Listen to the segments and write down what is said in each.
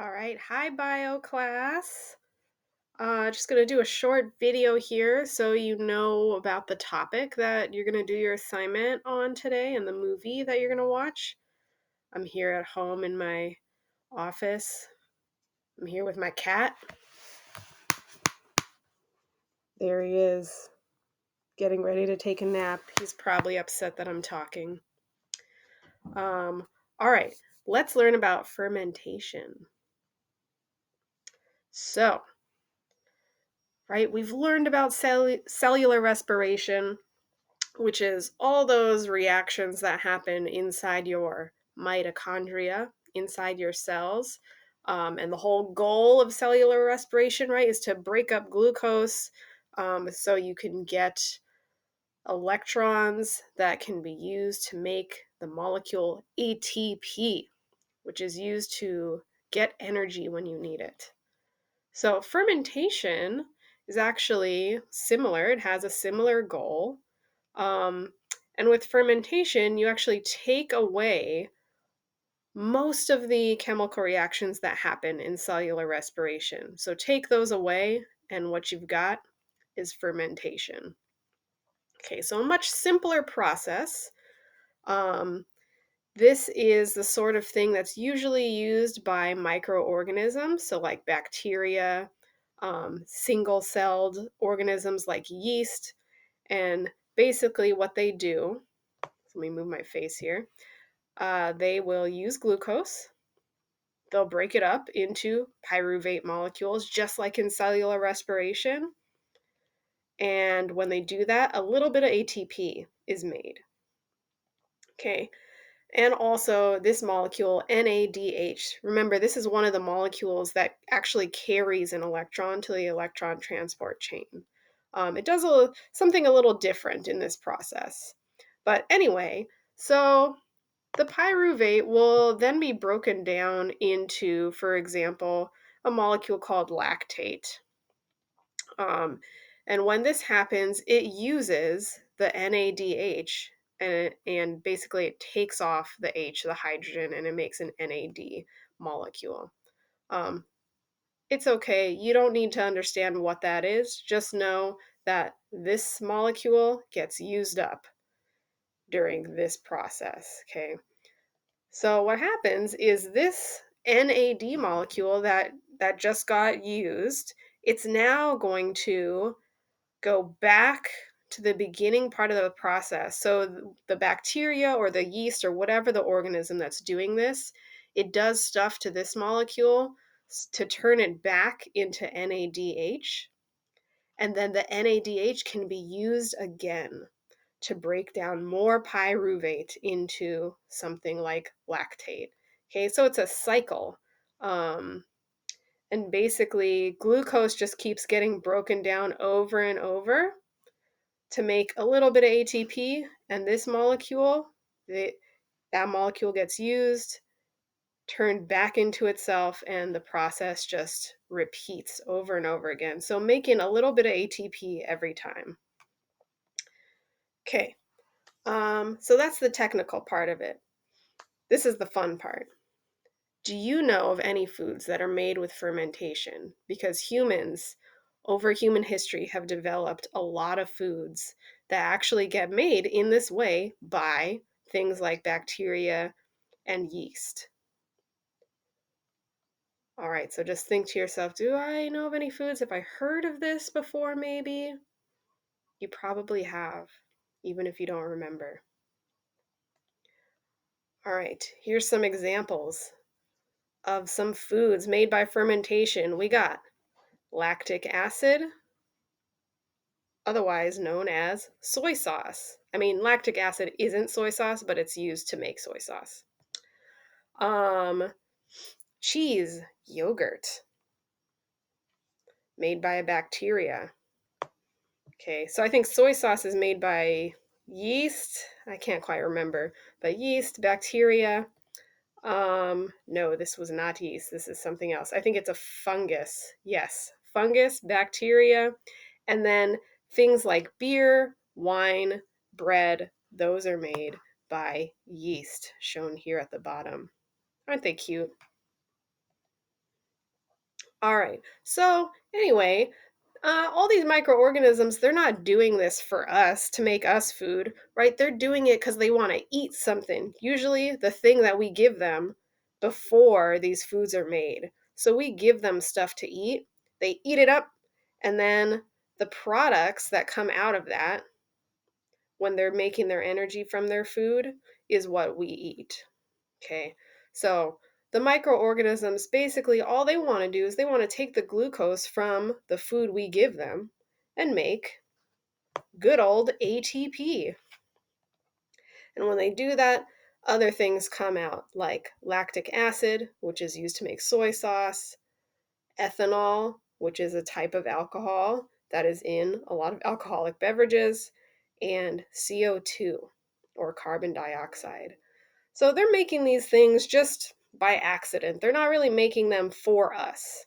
All right, hi bio class. Just gonna do a short video here so you know about the topic that you're gonna do your assignment on today and the movie that you're gonna watch. I'm here at home in my office. I'm here with my cat. There he is, getting ready to take a nap. He's probably upset that I'm talking. All right, let's learn about fermentation. So, right, we've learned about cellular respiration, which is all those reactions that happen inside your mitochondria, inside your cells. And the whole goal of cellular respiration, right, is to break up glucose so you can get electrons that can be used to make the molecule ATP, which is used to get energy when you need it. So, fermentation is actually similar, it has a similar goal. Um, and with fermentation, you actually take away most of the chemical reactions that happen in cellular respiration. So take those away, and what you've got is fermentation. Okay, so a much simpler process. Um, this is the sort of thing that's usually used by microorganisms, so like bacteria, single celled organisms like yeast. And basically, what they do, let me move my face here. They will use glucose. They'll break it up into pyruvate molecules, just like in cellular respiration. And when they do that, a little bit of ATP is made. Okay. And also, this molecule, NADH, remember, this is one of the molecules that actually carries an electron to the electron transport chain. It does something a little different in this process. But anyway, so the pyruvate will then be broken down into, for example, a molecule called lactate. Um, and when this happens, it uses the NADH and basically it takes off the H, the hydrogen, and it makes an NAD molecule. Um, it's okay. You don't need to understand what that is. Just know that this molecule gets used up during this process. Okay. So what happens is this NAD molecule that just got used, it's now going to go back to the beginning part of the process. So the bacteria or the yeast or whatever the organism that's doing this, it does stuff to this molecule to turn it back into NADH, and then the NADH can be used again to break down more pyruvate into something like lactate. Okay, so it's a cycle. Um, and basically, glucose just keeps getting broken down over and over to make a little bit of ATP. And this molecule, that molecule gets used, turned back into itself, and the process just repeats over and over again. So making a little bit of ATP every time. Okay, so that's the technical part of it. This is the fun part. Do you know of any foods that are made with fermentation? Because humans, over human history, have developed a lot of foods that actually get made in this way by things like bacteria and yeast. All right, so just think to yourself, do I know of any foods? Have I heard of this before, maybe? You probably have, even if you don't remember. All right, here's some examples of some foods made by fermentation. We got lactic acid, otherwise known as soy sauce. I mean, lactic acid isn't soy sauce, but it's used to make soy sauce. Um, cheese, yogurt, made by a bacteria. Okay, so I think soy sauce is made by yeast. I can't quite remember, but yeast, bacteria. No, this was not yeast. This is something else. I think it's a fungus. Yes, fungus, bacteria, and then things like beer, wine, bread, those are made by yeast, shown here at the bottom. Aren't they cute? All right. So, anyway, all these microorganisms, they're not doing this for us to make us food, right? They're doing it because they want to eat something, usually the thing that we give them before these foods are made. So, we give them stuff to eat, they eat it up, and then the products that come out of that when they're making their energy from their food is what we eat. Okay, so the microorganisms basically all they want to do is they want to take the glucose from the food we give them and make good old ATP. And when they do that, other things come out like lactic acid, which is used to make soy sauce, ethanol, which is a type of alcohol that is in a lot of alcoholic beverages, and CO2 or carbon dioxide. So they're making these things just by accident. They're not really making them for us.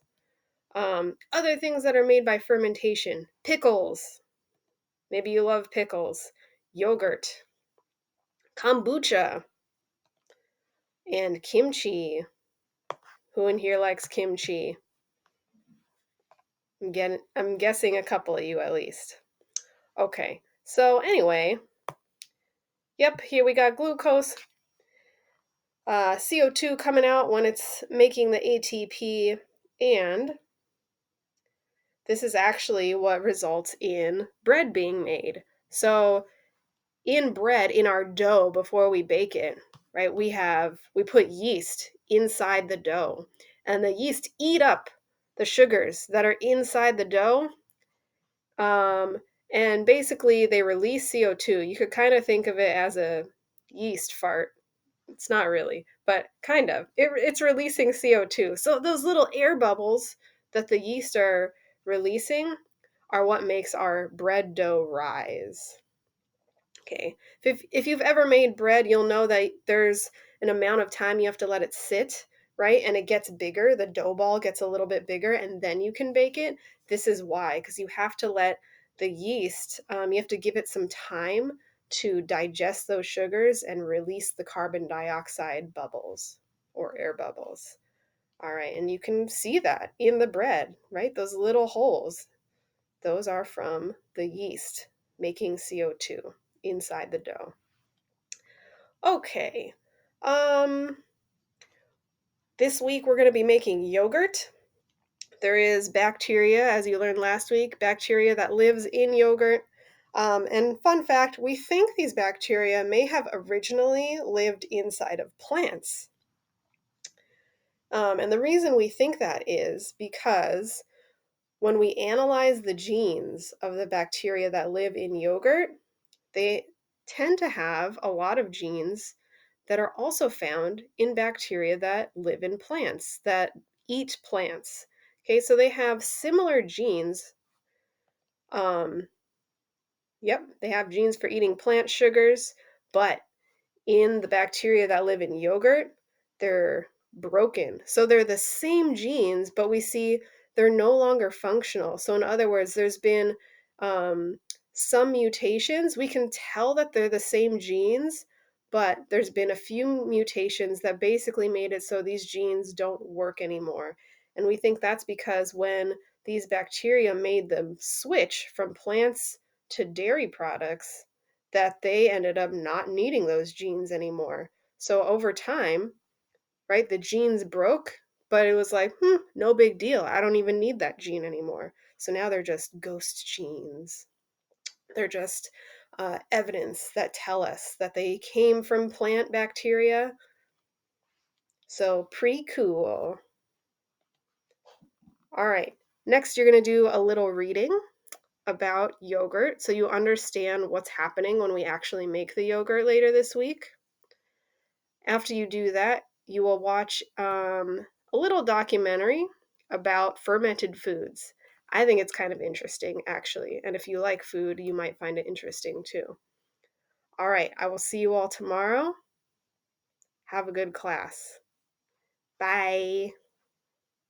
Other things that are made by fermentation: pickles. Maybe you love pickles. Yogurt, kombucha, and kimchi. Who in here likes kimchi? I'm guessing a couple of you at least. Okay, so anyway, yep, here we got glucose, CO2 coming out when it's making the ATP, and this is actually what results in bread being made. So, in bread, in our dough before we bake it, right, we put yeast inside the dough, and the yeast eat up the sugars that are inside the dough. Um, and basically, they release CO2. You could kind of think of it as a yeast fart. It's not really, but kind of. It's releasing CO2. So those little air bubbles that the yeast are releasing are what makes our bread dough rise. Okay. If you've ever made bread, you'll know that there's an amount of time you have to let it sit, right? And it gets bigger. The dough ball gets a little bit bigger, and then you can bake it. This is why, because you have to let the yeast, you have to give it some time to digest those sugars and release the carbon dioxide bubbles or air bubbles. All right. And you can see that in the bread, right? Those little holes, those are from the yeast making CO2 inside the dough. Okay. Um this week we're going to be making yogurt. There is bacteria, as you learned last week, bacteria that lives in yogurt. And fun fact, we think these bacteria may have originally lived inside of plants. And the reason we think that is because when we analyze the genes of the bacteria that live in yogurt, they tend to have a lot of genes that are also found in bacteria that live in plants, that eat plants. Okay, so they have similar genes. Um, yep, they have genes for eating plant sugars, but in the bacteria that live in yogurt, they're broken. So they're the same genes, but we see they're no longer functional. So, in other words, there's been um, some mutations. We can tell that they're the same genes, but there's been a few mutations that basically made it so these genes don't work anymore. And we think that's because when these bacteria made them switch from plants to dairy products, that they ended up not needing those genes anymore. So over time, right, the genes broke, but it was like, no big deal. I don't even need that gene anymore. So now they're just ghost genes. They're just evidence that tell us that they came from plant bacteria. So pretty cool. All right. Next, you're going to do a little reading about yogurt so you understand what's happening when we actually make the yogurt later this week. After you do that, you will watch a little documentary about fermented foods. I think it's kind of interesting, actually. And if you like food, you might find it interesting too. All right, I will see you all tomorrow. Have a good class. Bye.